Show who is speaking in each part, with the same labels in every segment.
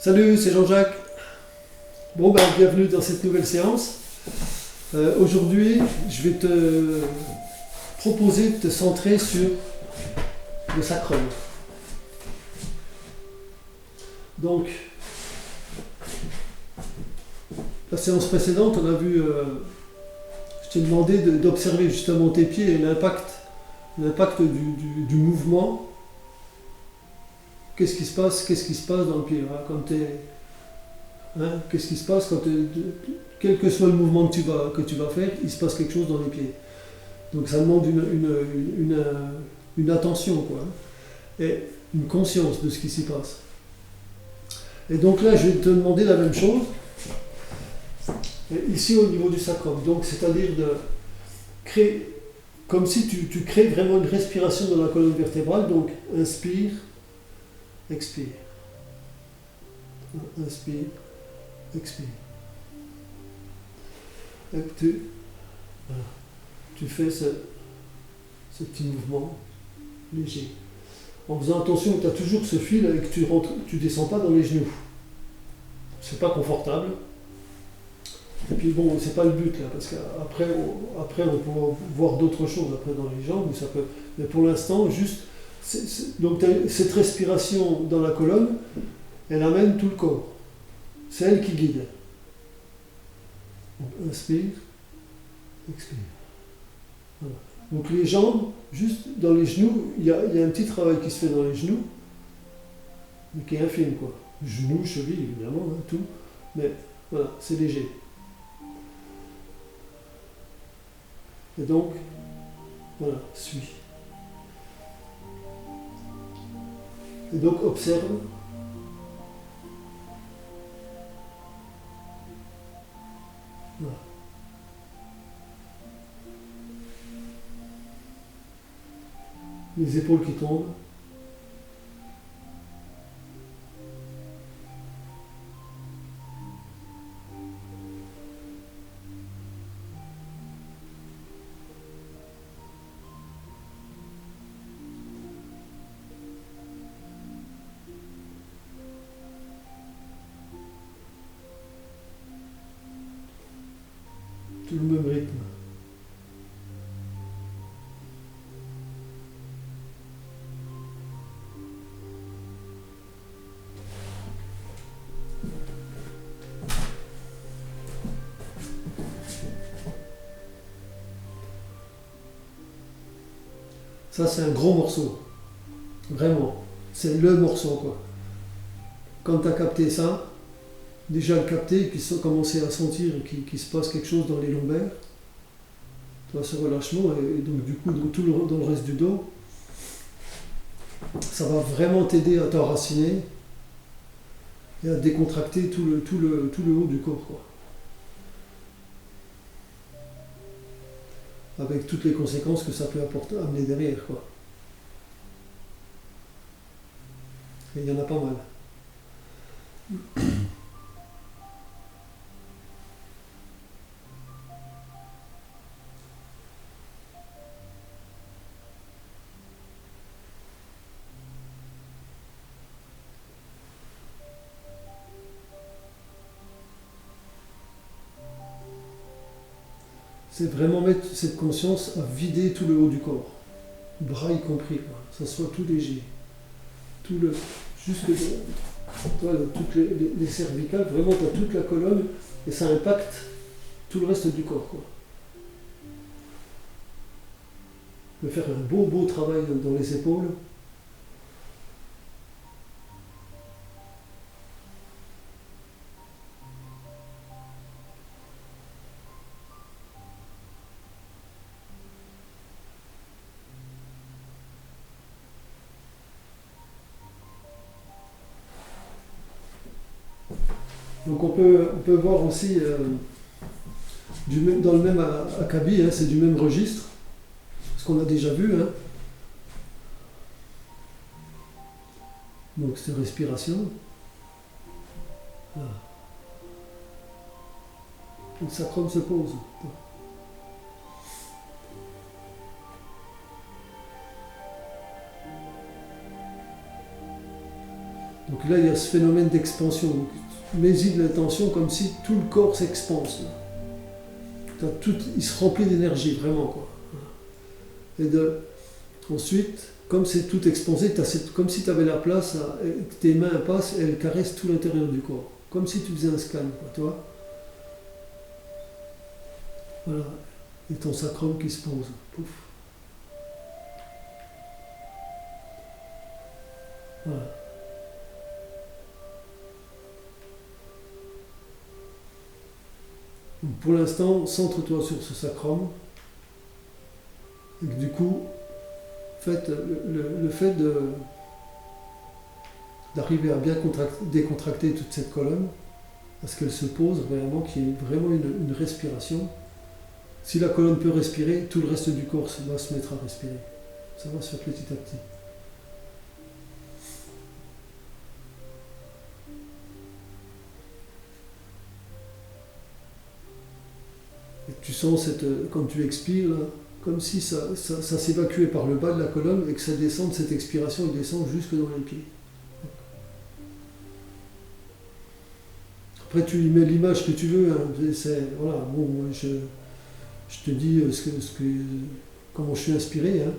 Speaker 1: Salut, c'est Jean-Jacques. Bon, bienvenue dans cette nouvelle séance. Aujourd'hui, je vais te proposer de te centrer sur le sacrum. Donc, la séance précédente, on a vu, je t'ai demandé d'observer justement tes pieds et l'impact du mouvement. Qu'est-ce qui se passe dans le pied quand qu'est-ce qui se passe quand quel que soit le mouvement que tu vas faire, il se passe quelque chose dans les pieds. Donc ça demande une attention, quoi, et une conscience de ce qui s'y passe. Et donc là, je vais te demander la même chose, ici au niveau du sacrum. Donc c'est-à-dire de créer, comme si tu crées vraiment une respiration dans la colonne vertébrale. Donc inspire, expire. Inspire, expire. Et tu fais ce petit mouvement léger. En faisant attention que tu as toujours ce fil et que tu ne descends pas dans les genoux. C'est pas confortable. Et puis bon, c'est pas le but là, parce qu'après on pourra voir d'autres choses après dans les jambes, mais pour l'instant, juste. Donc cette respiration dans la colonne, elle amène tout le corps. C'est elle qui guide. Donc, inspire, expire. Voilà. Donc les jambes, juste dans les genoux, il y a un petit travail qui se fait dans les genoux, mais qui est infime, quoi. Genoux, chevilles, évidemment, tout. Mais voilà, c'est léger. Et donc, voilà, suis. Et donc observe. Voilà. Les épaules qui tombent. Tout le même rythme. Ça, c'est un gros morceau. Vraiment. C'est le morceau, quoi. Quand tu as capté ça, déjà le capter, et puis commencer à sentir qu'il se passe quelque chose dans les lombaires, tu vois, ce relâchement, et donc du coup, dans le reste du dos, ça va vraiment t'aider à t'enraciner et à décontracter tout le haut du corps, quoi. Avec toutes les conséquences que ça peut amener derrière, quoi. Et il y en a pas mal. C'est vraiment mettre cette conscience à vider tout le haut du corps, bras y compris, quoi. Ça soit tout léger, jusque toutes les cervicales, vraiment tu as toute la colonne et ça impacte tout le reste du corps, quoi. Tu peux faire un beau travail dans les épaules. Donc on peut voir aussi dans le même acabit, c'est du même registre, ce qu'on a déjà vu. Donc c'est respiration. Voilà. Le sacrum se pose. Donc là, il y a ce phénomène d'expansion. Donc, mets-y de l'intention comme si tout le corps s'expanse. Il se remplit d'énergie, vraiment, quoi. Et ensuite, comme c'est tout expansé, comme si tu avais la place, que tes mains passent et elles caressent tout l'intérieur du corps. Comme si tu faisais un scan, quoi, tu vois. Voilà. Et ton sacrum qui se pose. Pouf. Voilà. Donc pour l'instant, centre-toi sur ce sacrum. Et que du coup, le fait d'arriver à bien décontracter toute cette colonne, parce qu'elle se pose vraiment, qu'il y ait vraiment une respiration. Si la colonne peut respirer, tout le reste du corps va se mettre à respirer. Ça va se faire petit à petit. Et tu sens quand tu expires, là, comme si ça s'évacuait par le bas de la colonne et que ça descend, cette expiration, elle descend jusque dans les pieds. Après, tu y mets l'image que tu veux. Hein. Voilà, bon, moi, je te dis comment je suis inspiré. Hein.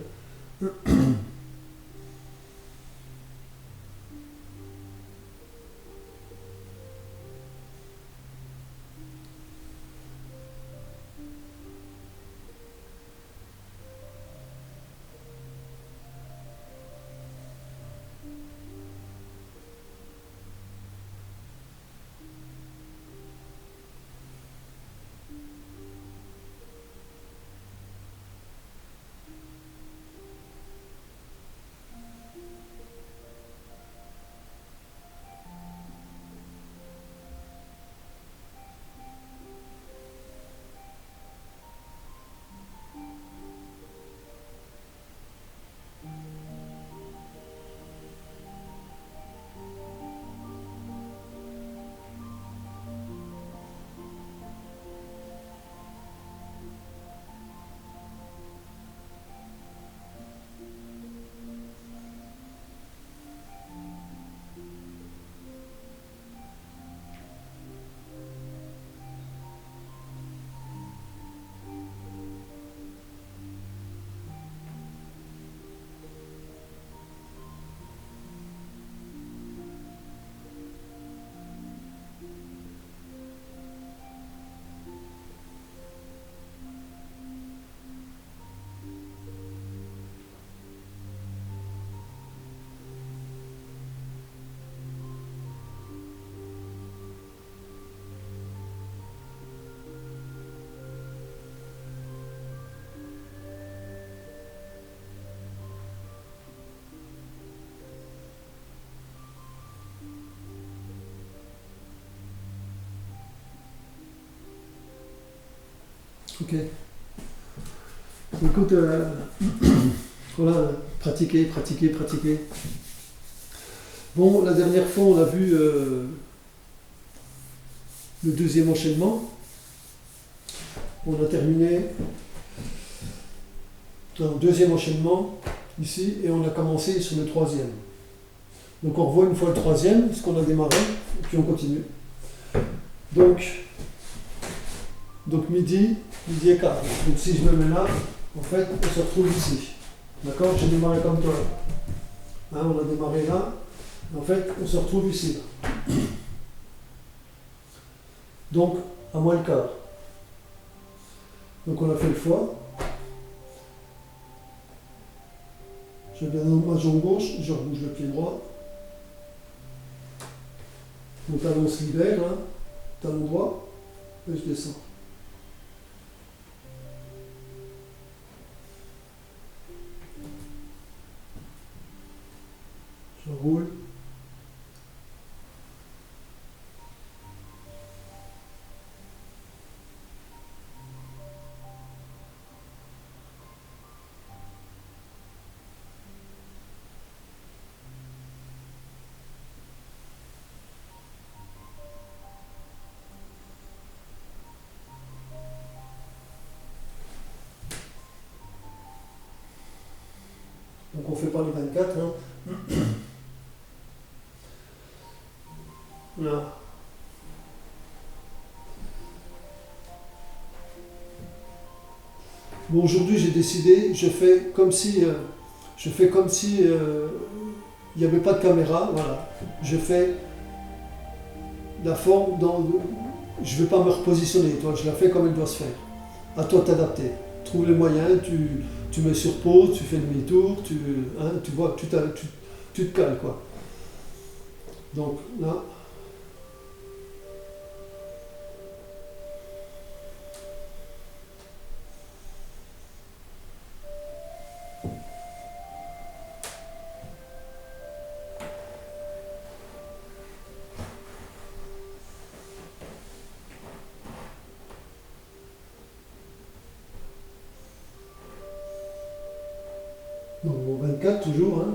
Speaker 1: Ok. Écoute, voilà, pratiquer. Bon, la dernière fois, on a vu le deuxième enchaînement. On a terminé dans le deuxième enchaînement, ici, et on a commencé sur le troisième. Donc on revoit une fois le troisième, ce qu'on a démarré, et puis on continue. Donc midi et quart. Donc si je me mets là, en fait, on se retrouve ici. D'accord? J'ai démarré comme toi. Hein, on a démarré là. En fait, on se retrouve ici. Donc, à moins le quart. Donc on a fait le foie. Je viens dans ma jambe gauche, je rebouge le pied droit. Mon talon se libère, hein, talon droit, et je descends. Je roule. Donc on ne fait pas les 24. Hein. Là. Bon, aujourd'hui j'ai décidé, je fais comme si il n'y avait pas de caméra, voilà. Je fais la forme je ne vais pas me repositionner, toi, je la fais comme elle doit se faire. À toi de t'adapter. Trouve les moyens, tu mets sur pause, tu fais demi-tour, tu vois, tu te cales quoi. Donc là. Donc mon 24 toujours, hein.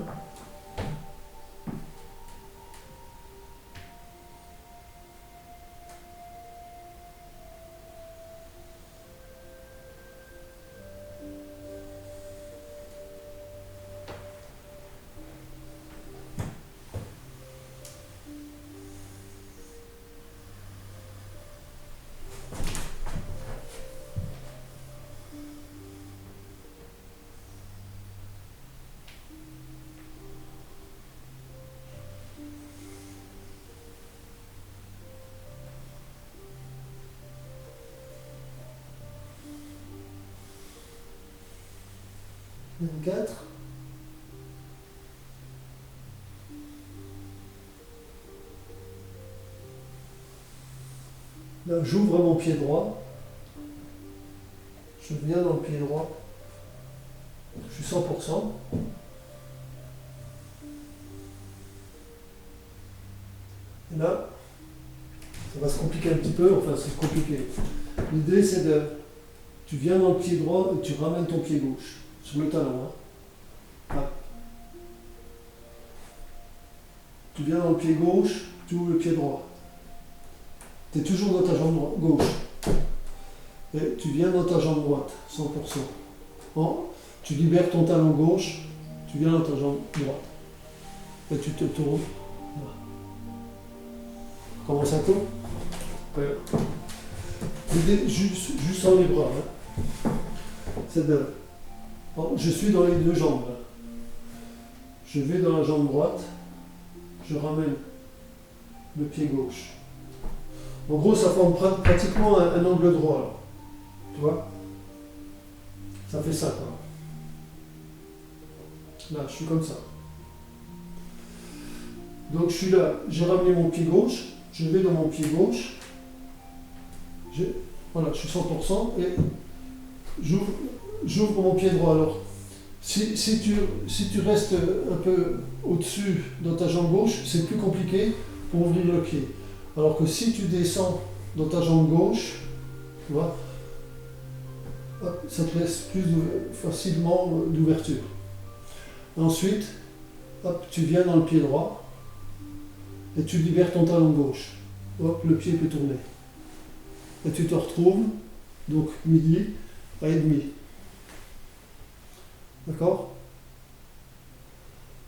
Speaker 1: Quatre. Là, j'ouvre mon pied droit. Je viens dans le pied droit. Je suis 100%. Et là, ça va se compliquer un petit peu, enfin c'est compliqué. L'idée c'est tu viens dans le pied droit et tu ramènes ton pied gauche sur le talon. Hein. Là. Tu viens dans le pied gauche, tu ouvres le pied droit. Tu es toujours dans ta jambe gauche. Et tu viens dans ta jambe droite, 100%. Bon, tu libères ton talon gauche, tu viens dans ta jambe droite. Et tu te tournes. Voilà. Comment ça tourne? L'idée, juste en les bras. Hein. C'est de. Bon, je suis dans les deux jambes. Là. Je vais dans la jambe droite, je ramène le pied gauche. En gros, ça forme pratiquement un angle droit. Là. Tu vois? Ça fait ça, quoi. Là, je suis comme ça. Donc, je suis là, j'ai ramené mon pied gauche, je vais dans mon pied gauche, voilà, je suis 100% et j'ouvre mon pied droit. Alors, si tu restes un peu au-dessus dans ta jambe gauche, c'est plus compliqué pour ouvrir le pied. Alors que si tu descends dans ta jambe gauche, tu vois, ça te laisse plus facilement d'ouverture. Ensuite, hop, tu viens dans le pied droit et tu libères ton talon gauche. Hop, le pied peut tourner. Et tu te retrouves, donc midi à et demi. D'accord?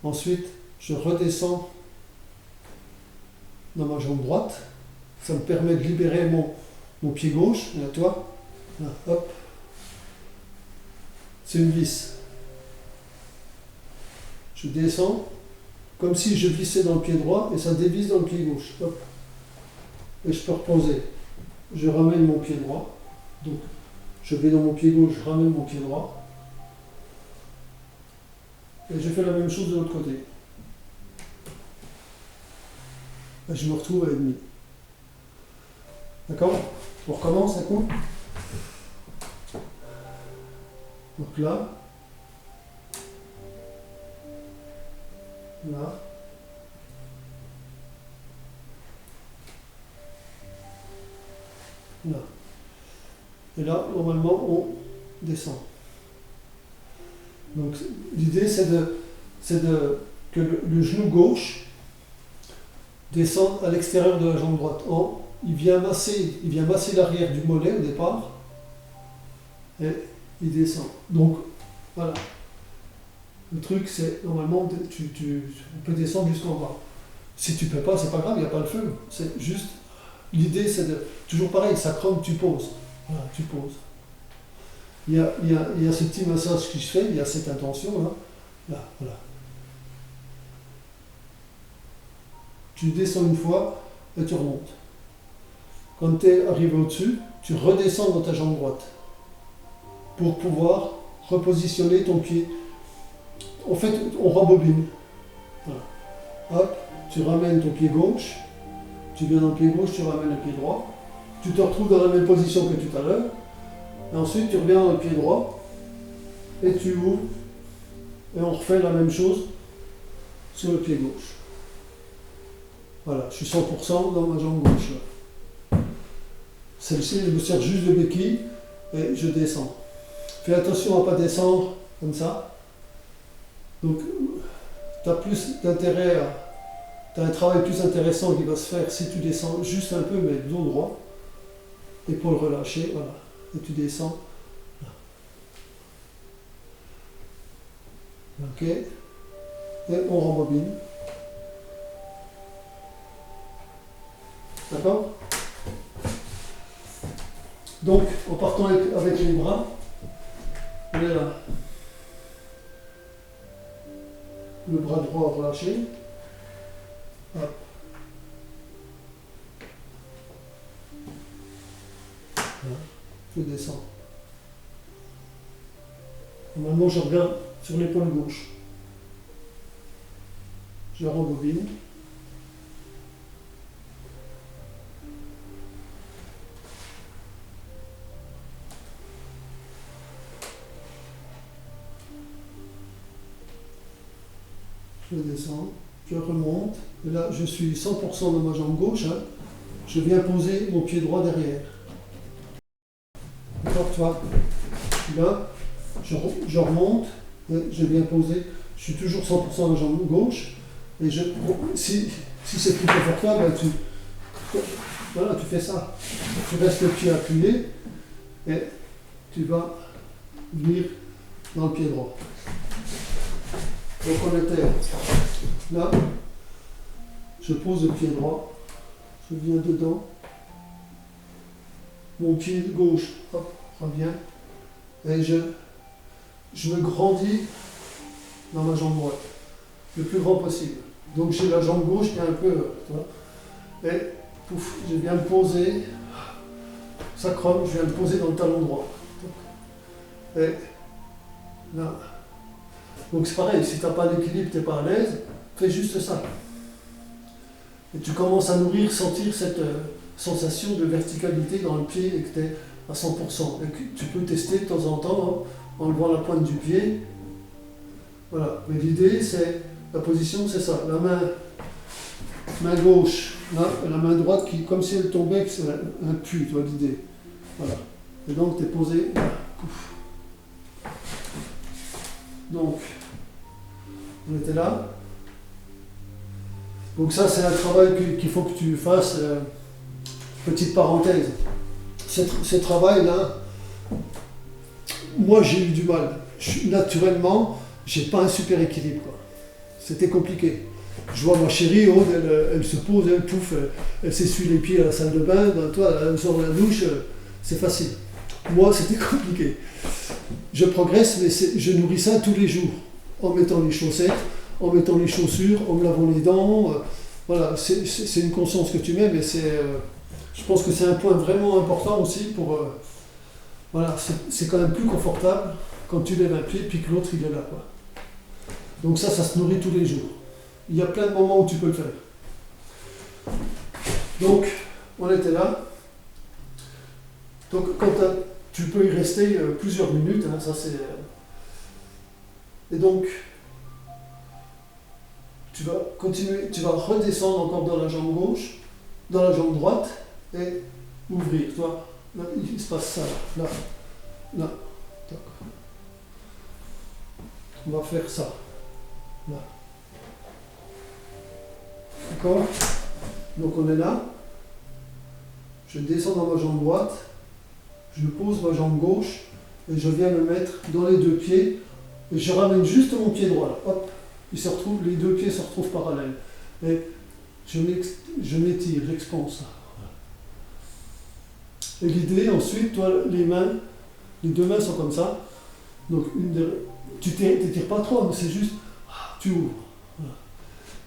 Speaker 1: Ensuite, je redescends dans ma jambe droite. Ça me permet de libérer mon pied gauche. Là, toi. Là, hop. C'est une vis. Je descends comme si je vissais dans le pied droit et ça dévisse dans le pied gauche. Hop. Et je peux reposer. Je ramène mon pied droit. Donc, je vais dans mon pied gauche, je ramène mon pied droit. Et je fais la même chose de l'autre côté. Et je me retrouve à et demi. D'accord? On recommence un coup. Donc là. Là. Là. Et là, normalement, on descend. Donc l'idée, c'est que le genou gauche descende à l'extérieur de la jambe droite. Il vient masser l'arrière du mollet au départ et il descend. Donc voilà. Le truc, c'est normalement, on peut descendre jusqu'en bas. Si tu ne peux pas, c'est pas grave, il n'y a pas le feu. C'est juste, l'idée c'est de, toujours pareil, sacrum, tu poses. Voilà, tu poses. Il y a ce petit massage qui se fait, il y a cette intention là. Là, voilà. Tu descends une fois et tu remontes. Quand tu es arrivé au-dessus, tu redescends dans ta jambe droite pour pouvoir repositionner ton pied. En fait, on rembobine. Voilà. Hop, tu ramènes ton pied gauche, tu viens dans le pied gauche, tu ramènes le pied droit, tu te retrouves dans la même position que tout à l'heure, et ensuite tu reviens dans le pied droit, et tu ouvres, et on refait la même chose sur le pied gauche. Voilà, je suis 100% dans ma jambe gauche là. Celle-ci, je me sers juste de béquille, et je descends. Fais attention à ne pas descendre comme ça. Donc, tu as plus d'intérêt à... Tu as un travail plus intéressant qui va se faire si tu descends juste un peu, mais dos droit. Épaule relâchée, voilà. Et tu descends. Ok. Et on rembobine. D'accord? Donc, en partant avec les bras, on est là. Le bras droit relâché. Hop. Voilà. Je descends. Normalement, je reviens sur l'épaule gauche. Je rembobine. Je descends, je remonte, et là je suis 100% dans ma jambe gauche, hein. Je viens poser mon pied droit derrière. D'accord, toi, là, je remonte, et je viens poser, je suis toujours 100% dans la jambe gauche, et si c'est plus confortable, voilà, tu fais ça. Tu restes le pied appuyé, et tu vas venir dans le pied droit. Donc on était là, je pose le pied droit, je viens dedans, mon pied gauche, hop, revient, et je me grandis dans ma jambe droite, le plus grand possible. Donc j'ai la jambe gauche qui est un peu, tu vois, et pouf, je viens me poser, sacrum, je viens me poser dans le talon droit. Et là. Donc c'est pareil, si tu n'as pas d'équilibre, tu n'es pas à l'aise, fais juste ça. Et tu commences à nourrir, sentir cette sensation de verticalité dans le pied et que tu es à 100%. Et que tu peux tester de temps en temps, hein, en levant la pointe du pied. Voilà. Mais l'idée, c'est, la position, c'est ça. La main gauche, là, et la main droite qui, comme si elle tombait, c'est un puits, tu vois l'idée. Voilà. Et donc tu es posé là. Pouf. Donc, on était là. Donc ça, c'est un travail qu'il faut que tu fasses. Petite parenthèse. Ce travail-là, moi j'ai eu du mal. Naturellement, j'ai pas un super équilibre, quoi. C'était compliqué. Je vois ma chérie, Aude, elle se pose, elle pouffe, elle s'essuie les pieds à la salle de bain, ben, toi, elle sort de la douche, c'est facile. Moi, c'était compliqué. Je progresse, mais je nourris ça tous les jours, en mettant les chaussettes, en mettant les chaussures, en me lavant les dents. Voilà, c'est une conscience que tu mets, mais je pense que c'est un point vraiment important aussi pour... voilà, c'est quand même plus confortable quand tu lèves un pied puis que l'autre il est là, quoi. Donc ça se nourrit tous les jours. Il y a plein de moments où tu peux le faire. Donc, on était là. Donc, tu peux y rester plusieurs minutes, hein, ça c'est... Et donc, tu vas continuer, tu vas redescendre encore dans la jambe gauche, dans la jambe droite, et ouvrir, toi. Là, il se passe ça, là, là. On va faire ça, là. D'accord? Donc on est là. Je descends dans ma jambe droite, je pose ma jambe gauche, et je viens me mettre dans les deux pieds, et je ramène juste mon pied droit, là. Hop, les deux pieds se retrouvent parallèles. Et je m'étire, j'expanse. Et l'idée, ensuite, toi, les deux mains sont comme ça. Donc, tu t'étires pas trop, mais c'est juste, tu ouvres. Voilà.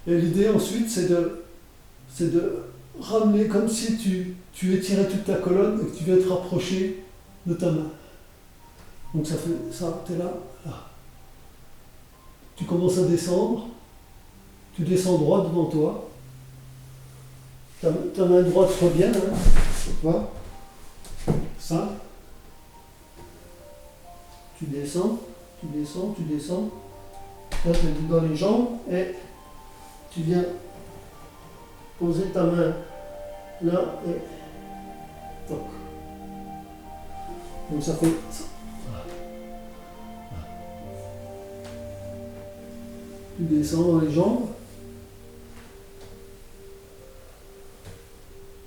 Speaker 1: Et l'idée, ensuite, c'est de ramener comme si tu étirais toute ta colonne et que tu viens te rapprocher de ta main. Donc, ça fait ça, tu es là, là. Tu commences à descendre, tu descends droit devant toi. Ta main droite revient, hein, tu vois. Ça. Tu descends, tu descends, tu descends. Là, tu es dans les jambes et tu viens poser ta main là et toc. Donc ça fait ça. Tu descends dans les jambes.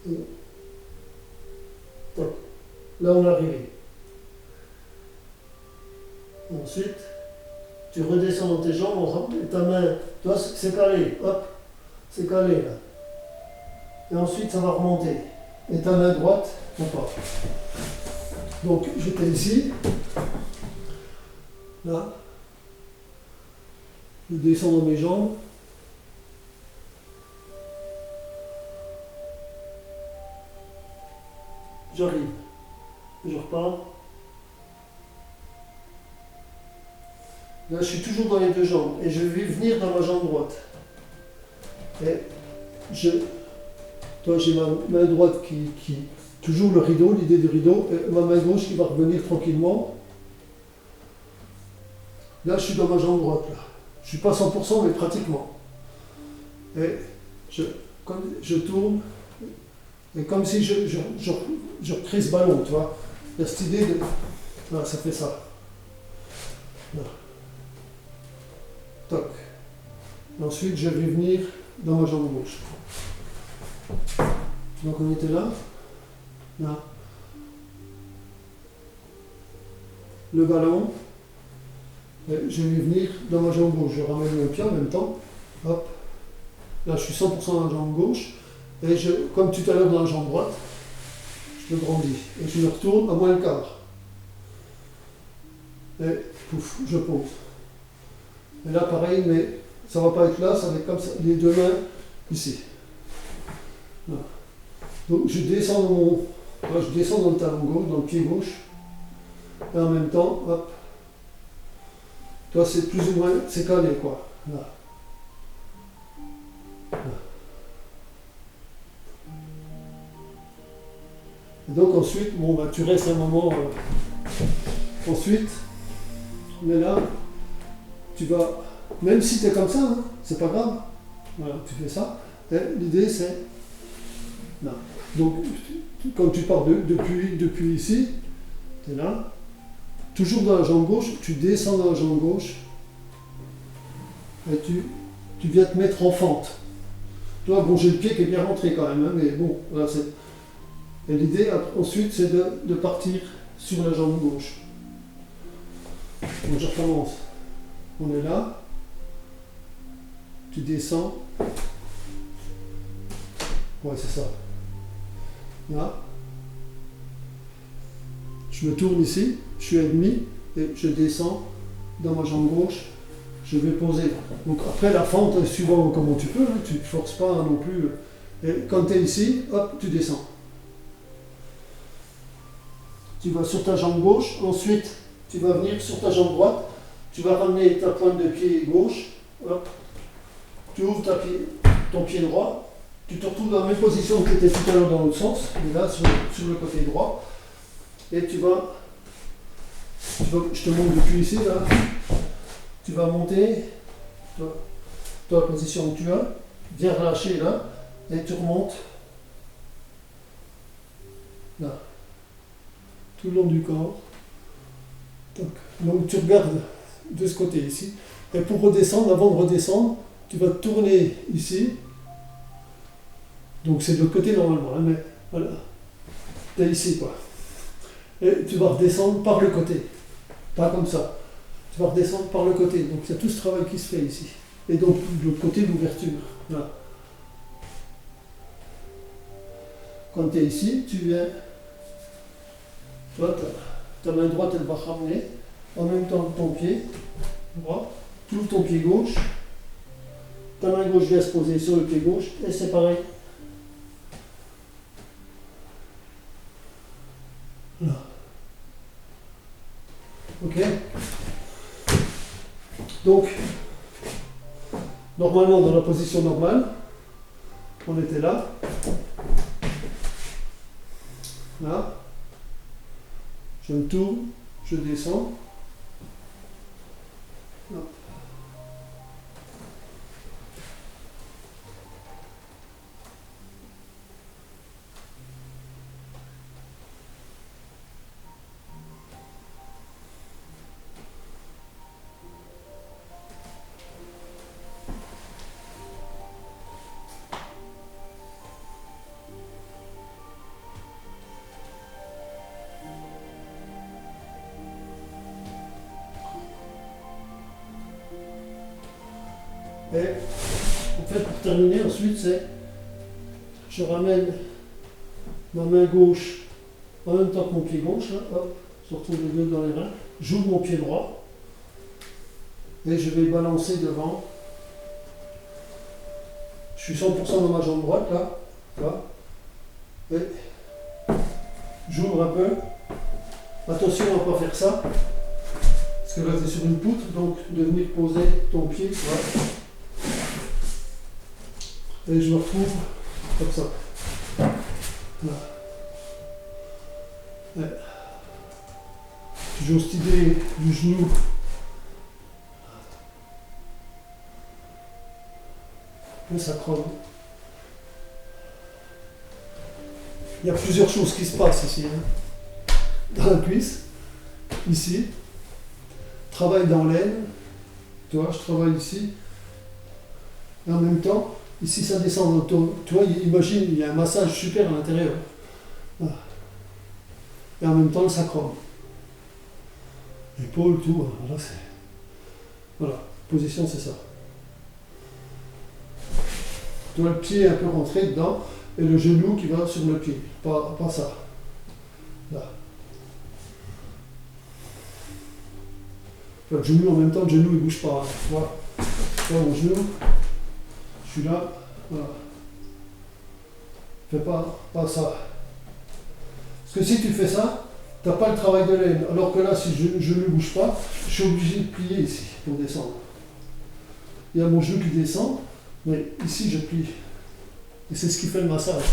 Speaker 1: Et toc. Là, on est arrivé. Ensuite, tu redescends dans tes jambes, et ta main, tu vois, c'est calé, hop, c'est calé là. Et ensuite, ça va remonter. Et ta main droite, on part. Donc, j'étais ici, là, je descends dans mes jambes. J'arrive, je repars. Là, je suis toujours dans les deux jambes et je vais venir dans ma jambe droite. Et toi, j'ai ma main droite qui toujours le rideau, l'idée du rideau, et ma main gauche qui va revenir tranquillement. Là, je suis dans ma jambe droite. Là. Je ne suis pas 100%, mais pratiquement. Et je tourne, et comme si je recrée ce ballon, tu vois. Il y a cette idée de... Là, ça fait ça. Là. Toc. Et ensuite, je vais venir dans ma jambe gauche. Donc, on était là. Là. Le ballon. Et je vais venir dans ma jambe gauche. Je ramène le pied en même temps. Hop. Là, je suis 100% dans la jambe gauche. Et comme tout à l'heure dans la jambe droite, je me grandis. Et je me retourne à moins le quart. Et pouf, je pose. Et là, pareil, mais ça ne va pas être là, ça va être comme ça, les deux mains ici. Voilà. Donc je descends dans le talon gauche, dans le pied gauche, et en même temps, hop, toi c'est plus ou moins, c'est calé quoi. Là. Là. Et donc ensuite, bon bah tu restes un moment. Ensuite, on est là. Tu vas, même si tu es comme ça, hein, c'est pas grave. Voilà, tu fais ça. Et l'idée c'est, là. Donc, quand tu pars depuis ici, tu es là, toujours dans la jambe gauche, tu descends dans la jambe gauche, et tu viens te mettre en fente. Tu vois, bon, j'ai le pied qui est bien rentré quand même, hein, mais bon, voilà, et l'idée ensuite c'est de partir sur la jambe gauche. Donc je recommence. On est là, tu descends, ouais c'est ça, là, je me tourne ici, je suis à demi, et je descends dans ma jambe gauche, je vais poser. Donc après la fente, suivant comment tu peux, hein, tu ne forces pas non plus, et quand tu es ici, hop, tu descends. Tu vas sur ta jambe gauche, ensuite tu vas venir sur ta jambe droite, tu vas ramener ta pointe de pied gauche, hop, tu ouvres ton pied droit, tu te retrouves dans la même position que tu étais tout à l'heure dans l'autre sens, mais là sur le côté droit, et je te montre depuis ici, là, tu vas monter, toi la position que tu as, viens relâcher là, et tu remontes, là, tout le long du corps. Donc tu regardes de ce côté ici, et pour redescendre, avant de redescendre, tu vas te tourner ici, donc c'est de l'autre côté normalement, hein, mais voilà, tu es ici quoi, et tu vas redescendre par le côté, pas comme ça, tu vas redescendre par le côté, donc il y a tout ce travail qui se fait ici, et donc de l'autre côté l'ouverture, là. Quand tu es ici, tu viens, tu vois, ta main droite, elle va ramener, en même temps que ton pied droit, tu ouvres ton pied gauche, ta main gauche vient se poser sur le pied gauche, et c'est pareil. Là. Ok. Donc, normalement, dans la position normale, on était là. Là. Je me tourne, je descends. Là. Et en fait, pour terminer, ensuite, c'est je ramène ma main gauche en même temps que mon pied gauche, là, hop, je retrouve les deux dans les reins, j'ouvre mon pied droit et je vais balancer devant. Je suis 100% dans ma jambe droite, là, tu vois, et j'ouvre un peu. Attention à ne pas faire ça, parce que là, tu es sur une poutre, donc de venir poser ton pied, tu vois. Et je me retrouve comme ça. Là. Ouais. Toujours cette idée du genou. Le sacrum. Il y a plusieurs choses qui se passent ici. Hein. Dans la cuisse, ici. Travail dans l'aine. Tu vois, je travaille ici. Et en même temps, ici ça descend dans ton... Tu vois, imagine, il y a un massage super à l'intérieur. Voilà. Et en même temps, le sacrum. L'épaule, tout. Voilà, voilà, position, c'est ça. Tu vois le pied un peu rentré dedans et le genou qui va sur le pied. Pas ça. Là. Le genou, en même temps, le genou, il ne bouge pas. Tu vois, mon genou, je suis là. Voilà. Fais pas ça. Parce que si tu fais ça, tu n'as pas le travail de l'aine. Alors que là, si je ne bouge pas, je suis obligé de plier ici pour descendre. Il y a mon genou qui descend, mais ici je plie. Et c'est ce qui fait le massage.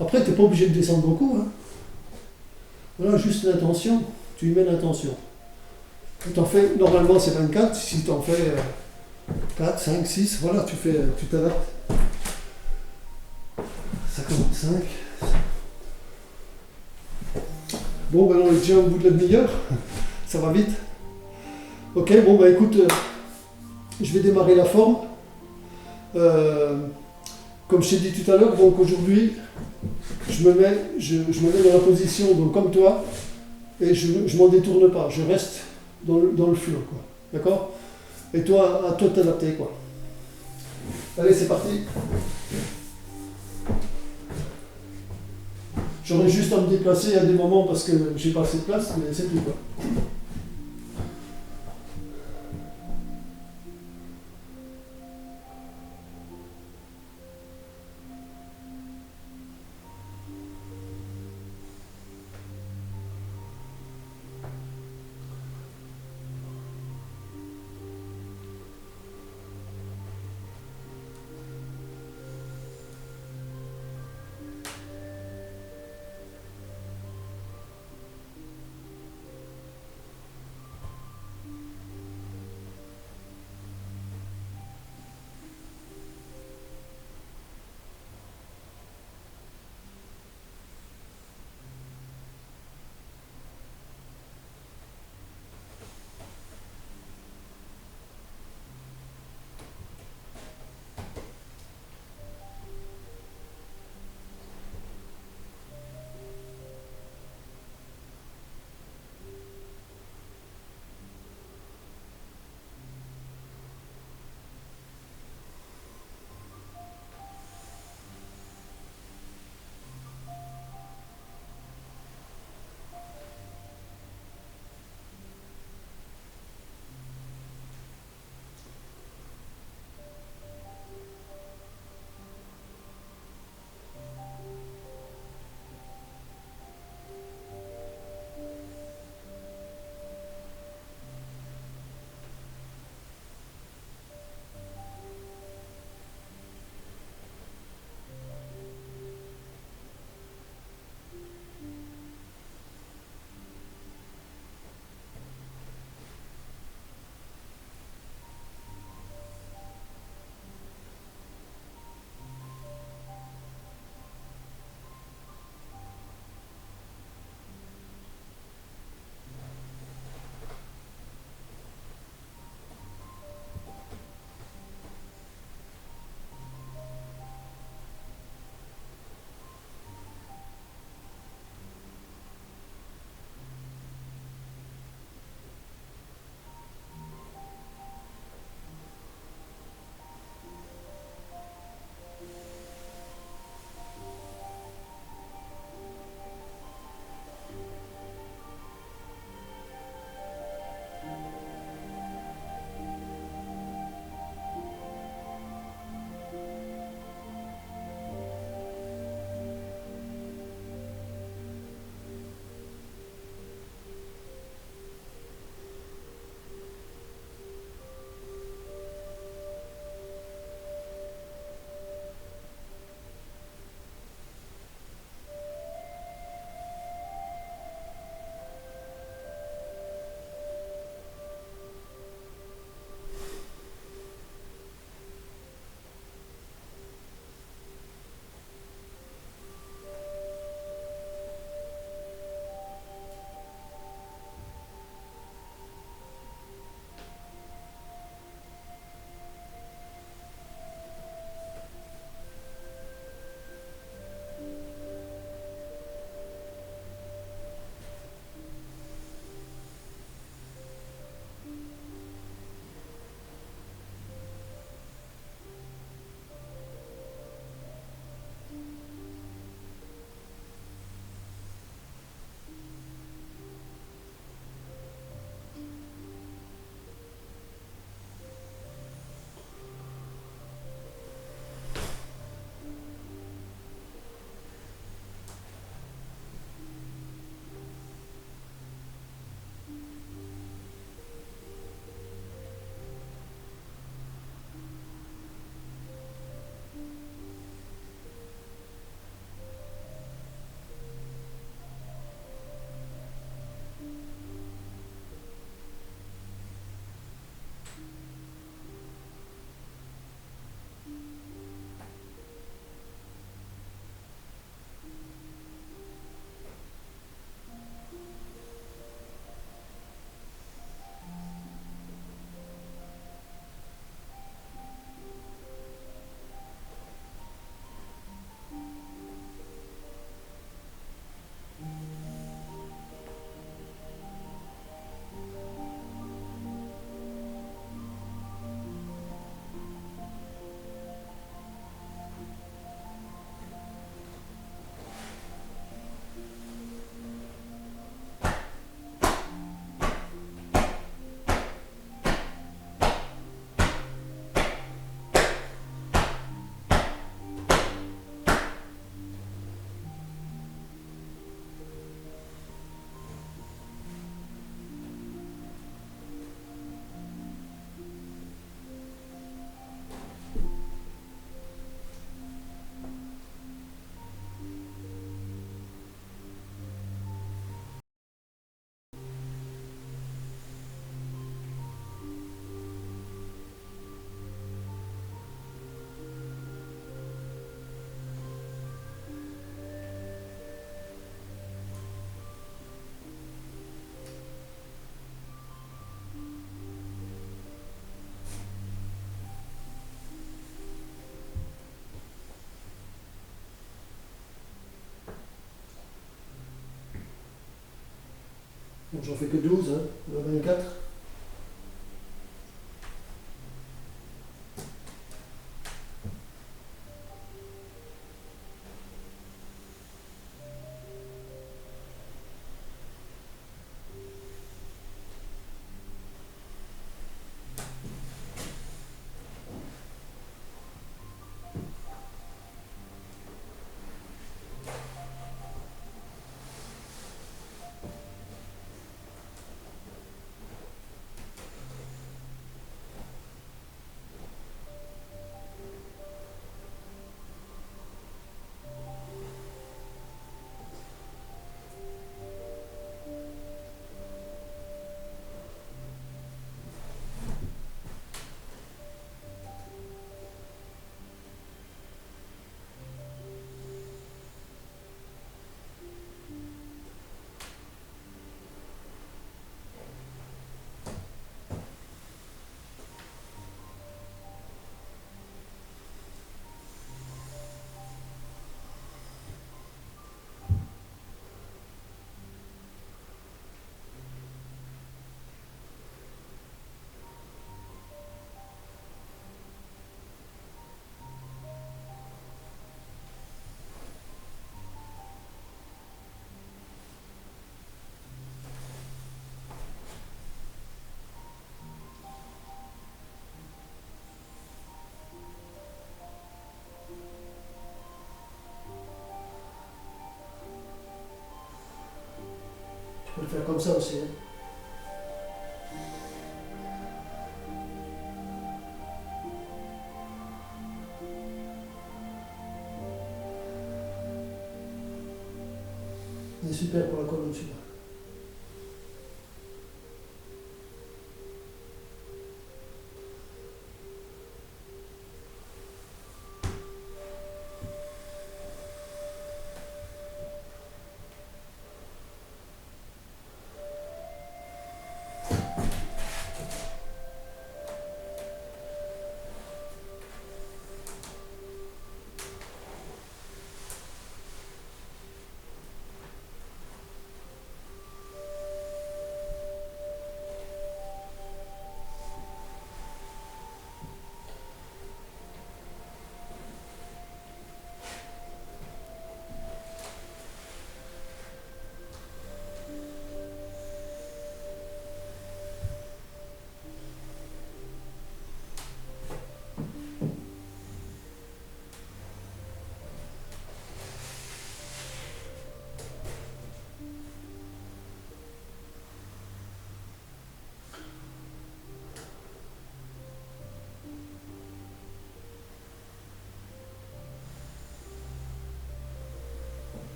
Speaker 1: Après, tu n'es pas obligé de descendre beaucoup. Hein. Voilà, juste l'intention. Tu y mets l'intention. Tu en fais, normalement c'est 24, si tu en fais 4, 5, 6, voilà, tu t'adaptes. 55. Bon, ben on est déjà au bout de la demi-heure. Ça va vite. Ok, bon, ben écoute, je vais démarrer la forme. Comme je t'ai dit tout à l'heure, donc aujourd'hui, je me mets dans la position donc comme toi, et je m'en détourne pas, je reste dans le flot, quoi. D'accord? Et toi, à toi de t'adapter, quoi. Allez, c'est parti. J'aurais juste à me déplacer à des moments parce que j'ai pas assez de place, mais c'est tout, quoi. Donc j'en fais que 12, hein, 24. Tu peux le faire comme ça aussi. Hein. C'est super pour la colonne celui-là.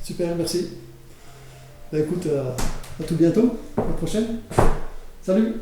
Speaker 1: Super, merci. Bah, écoute, à tout bientôt, à la prochaine. Salut!